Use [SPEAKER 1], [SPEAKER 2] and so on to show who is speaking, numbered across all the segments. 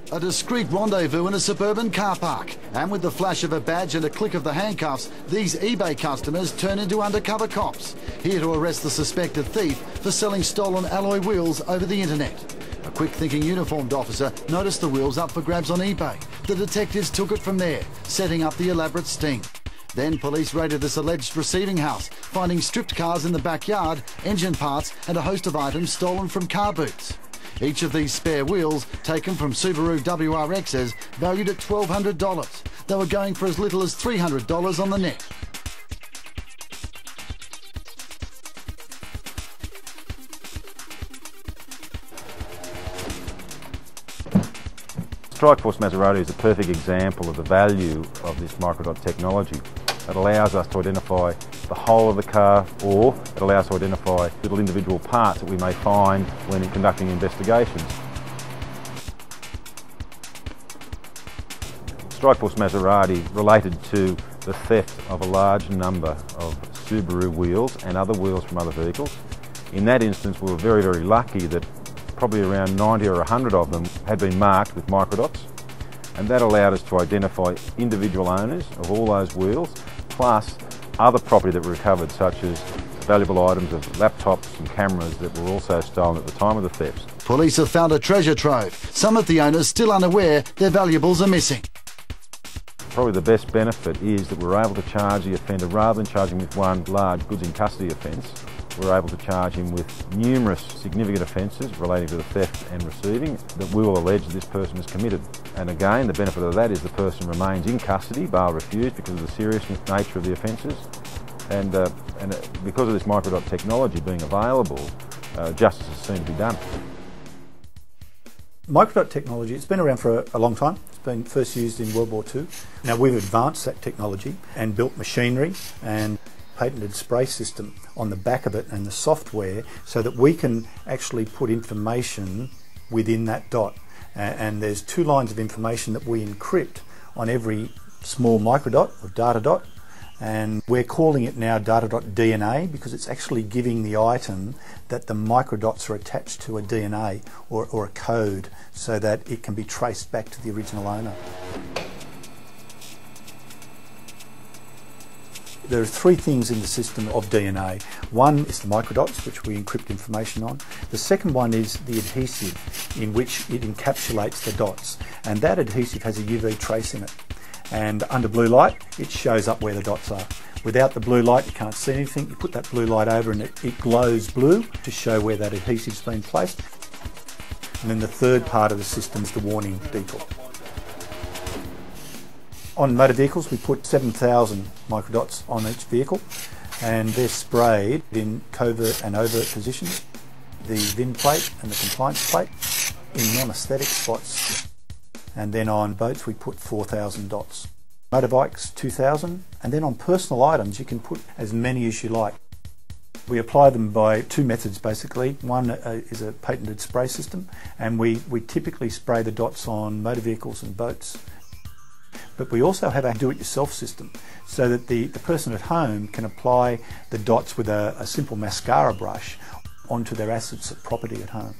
[SPEAKER 1] A discreet rendezvous in a suburban car park. And with the flash of a badge and a click of the handcuffs, these eBay customers turn into undercover cops, here to arrest the suspected thief for selling stolen alloy wheels over the internet. A quick-thinking uniformed officer noticed the wheels up for grabs on eBay. The detectives took it from there, setting up the elaborate sting. Then police raided this alleged receiving house, finding stripped cars in the backyard, engine parts and a host of items stolen from car boots. Each of these spare wheels, taken from Subaru WRXs, valued at $1,200. They were going for as little as $300 on the net.
[SPEAKER 2] Strikeforce Maserati is a perfect example of the value of this microdot technology. It allows us to identify the whole of the car, or it allows us to identify little individual parts that we may find when conducting investigations. Strikeforce Maserati related to the theft of a large number of Subaru wheels and other wheels from other vehicles. In that instance, we were very, very lucky that probably around 90 or 100 of them had been marked with microdots, and that allowed us to identify individual owners of all those wheels, plus other property that were recovered, such as valuable items of laptops and cameras that were also stolen at the time of the thefts.
[SPEAKER 1] Police have found a treasure trove, some of the owners still unaware their valuables are missing.
[SPEAKER 2] Probably the best benefit is that we're able to charge the offender, rather than charging with one large goods in custody offence, we're able to charge him with numerous significant offences relating to the theft and receiving that we will allege this person has committed. And again, the benefit of that is the person remains in custody, bail refused, because of the serious nature of the offences. And because of this microdot technology being available, justice is seen to be done.
[SPEAKER 3] Microdot technology, it's been around for a long time. It's been first used in World War II. Now we've advanced that technology and built machinery and patented spray system on the back of it and the software, so that we can actually put information within that dot. And there's 2 lines of information that we encrypt on every small microdot or DataDot, and we're calling it now DataDot DNA, because it's actually giving the item that the microdots are attached to a DNA or a code, so that it can be traced back to the original owner. There are 3 things in the system of DNA. One is the microdots, which we encrypt information on. The second one is the adhesive, in which it encapsulates the dots. And that adhesive has a UV trace in it. And under blue light, it shows up where the dots are. Without the blue light, you can't see anything. You put that blue light over and it glows blue to show where that adhesive's been placed. And then the third part of the system is the warning decal. On motor vehicles, we put 7,000 microdots on each vehicle, and they're sprayed in covert and overt positions, the VIN plate and the compliance plate, in non-aesthetic spots. And then on boats, we put 4,000 dots. Motorbikes, 2,000, and then on personal items, you can put as many as you like. We apply them by 2 methods basically. One is a patented spray system, and we typically spray the dots on motor vehicles and boats. But we also have a do-it-yourself system, so that the person at home can apply the dots with a simple mascara brush onto their assets of property at home.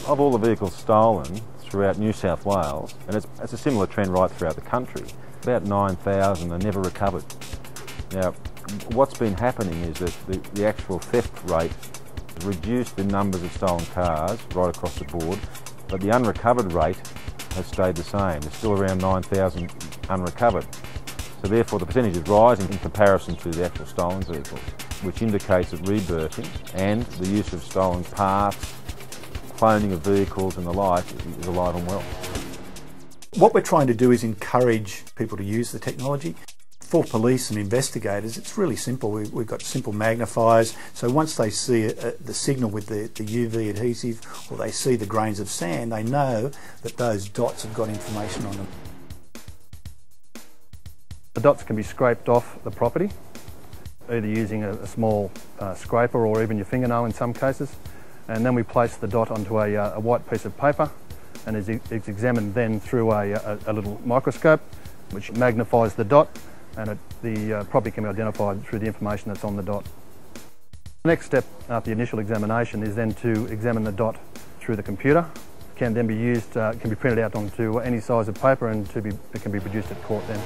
[SPEAKER 2] Of all the vehicles stolen throughout New South Wales, and it's a similar trend right throughout the country, about 9,000 are never recovered. Now, what's been happening is that the actual theft rate has reduced the numbers of stolen cars right across the board, but the unrecovered rate has stayed the same. There's still around 9,000 unrecovered. So therefore the percentage is rising in comparison to the actual stolen vehicles, which indicates that rebirthing and the use of stolen parts, cloning of vehicles and the like is alive and well.
[SPEAKER 3] What we're trying to do is encourage people to use the technology. For police and investigators, it's really simple. We've got simple magnifiers, so once they see the signal with the UV adhesive, or they see the grains of sand, they know that those dots have got information on them.
[SPEAKER 4] The dots can be scraped off the property, either using a small scraper or even your fingernail in some cases, and then we place the dot onto a white piece of paper, and it's examined then through a little microscope which magnifies the dot, and the property can be identified through the information that's on the dot. The next step after the initial examination is then to examine the dot through the computer, can then be used, can be printed out onto any size of paper, and it can be produced at court then.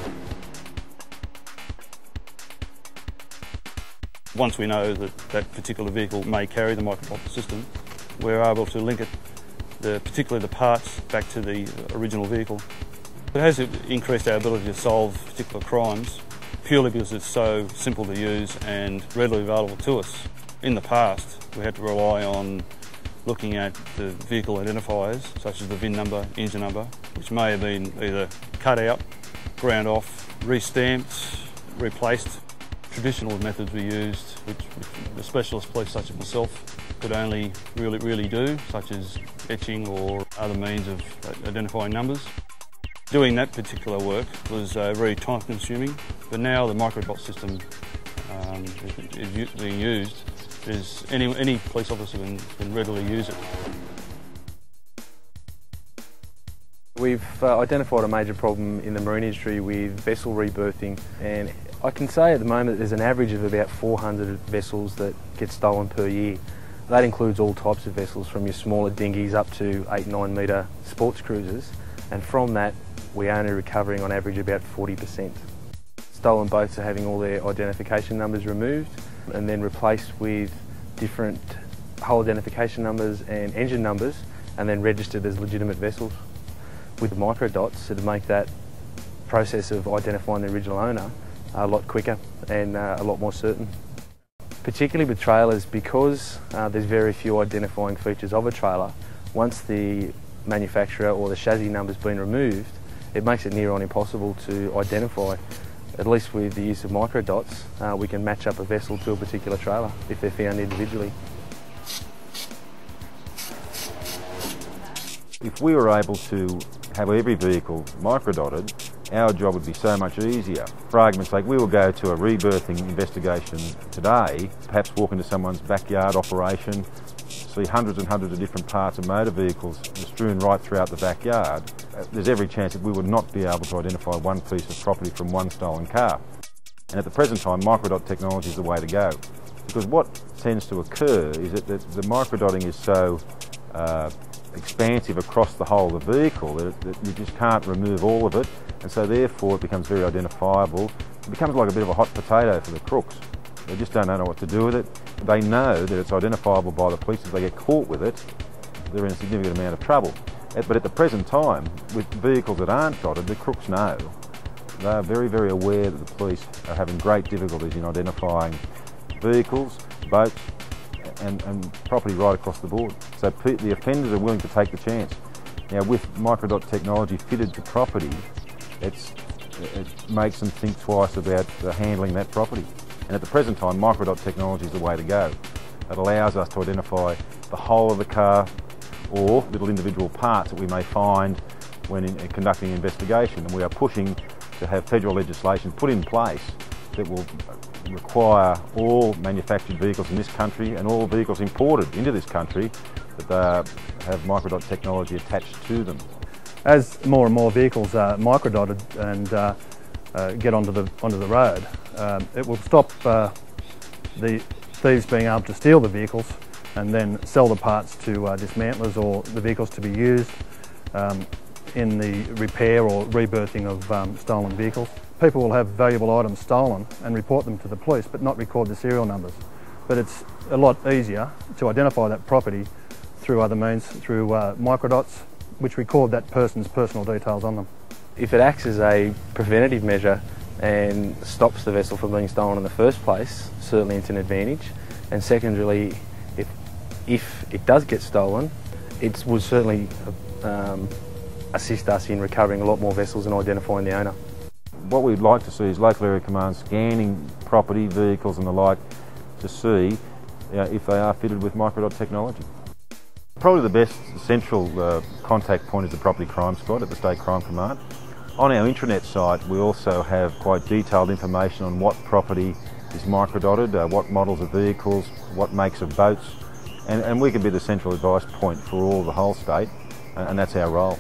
[SPEAKER 5] Once we know that that particular vehicle may carry the microdot system, we're able to link it, particularly the parts, back to the original vehicle. It has increased our ability to solve particular crimes purely because it's so simple to use and readily available to us. In the past, we had to rely on looking at the vehicle identifiers, such as the VIN number, engine number, which may have been either cut out, ground off, re-stamped, replaced. Traditional methods we used, which the specialist police such as myself could only really do, such as etching or other means of identifying numbers. Doing that particular work was very time consuming, but now the microdot system is being used. Any police officer can readily use it.
[SPEAKER 6] We've identified a major problem in the marine industry with vessel rebirthing, and I can say at the moment there's an average of about 400 vessels that get stolen per year. That includes all types of vessels, from your smaller dinghies up to 8-9 metre sports cruisers, and from that we're only recovering on average about 40%. Stolen boats are having all their identification numbers removed and then replaced with different hull identification numbers and engine numbers, and then registered as legitimate vessels. With the microdots, it'll make that process of identifying the original owner a lot quicker and a lot more certain. Particularly with trailers, because there's very few identifying features of a trailer, once the manufacturer or the chassis number's been removed, it makes it near on impossible to identify. At least with the use of microdots, we can match up a vessel to a particular trailer if they're found individually.
[SPEAKER 2] If we were able to have every vehicle microdotted, our job would be so much easier. For argument's sake, we will go to a rebirthing investigation today, perhaps walk into someone's backyard operation, see hundreds and hundreds of different parts of motor vehicles strewn right throughout the backyard. There's every chance that we would not be able to identify one piece of property from one stolen car. And at the present time, microdot technology is the way to go. Because what tends to occur is that the microdotting is so expansive across the whole of the vehicle that you just can't remove all of it, and so therefore it becomes very identifiable. It becomes like a bit of a hot potato for the crooks. They just don't know what to do with it. They know that it's identifiable by the police. If they get caught with it, they're in a significant amount of trouble. But at the present time, with vehicles that aren't dotted, the crooks know. They are very, very aware that the police are having great difficulties in identifying vehicles, boats, and property right across the board. So the offenders are willing to take the chance. Now, with microdot technology fitted to property, it makes them think twice about handling that property. And at the present time, microdot technology is the way to go. It allows us to identify the whole of the car or little individual parts that we may find when conducting an investigation. And we are pushing to have federal legislation put in place that will require all manufactured vehicles in this country and all vehicles imported into this country that have microdot technology attached to them.
[SPEAKER 4] As more and more vehicles are microdotted and get onto the road, it will stop the thieves being able to steal the vehicles and then sell the parts to dismantlers or the vehicles to be used in the repair or rebirthing of stolen vehicles. People will have valuable items stolen and report them to the police but not record the serial numbers. But it's a lot easier to identify that property through other means, through microdots, which record that person's personal details on them.
[SPEAKER 6] If it acts as a preventative measure and stops the vessel from being stolen in the first place, certainly it's an advantage. And secondarily, if it does get stolen, it will certainly assist us in recovering a lot more vessels and identifying the owner.
[SPEAKER 2] What we'd like to see is local area commands scanning property, vehicles and the like to see if they are fitted with microdot technology. Probably the best central contact point is the Property Crime Squad at the State Crime Command. On our intranet site we also have quite detailed information on what property is microdotted, what models of vehicles, what makes of boats, and we can be the central advice point for all the whole state, and that's our role.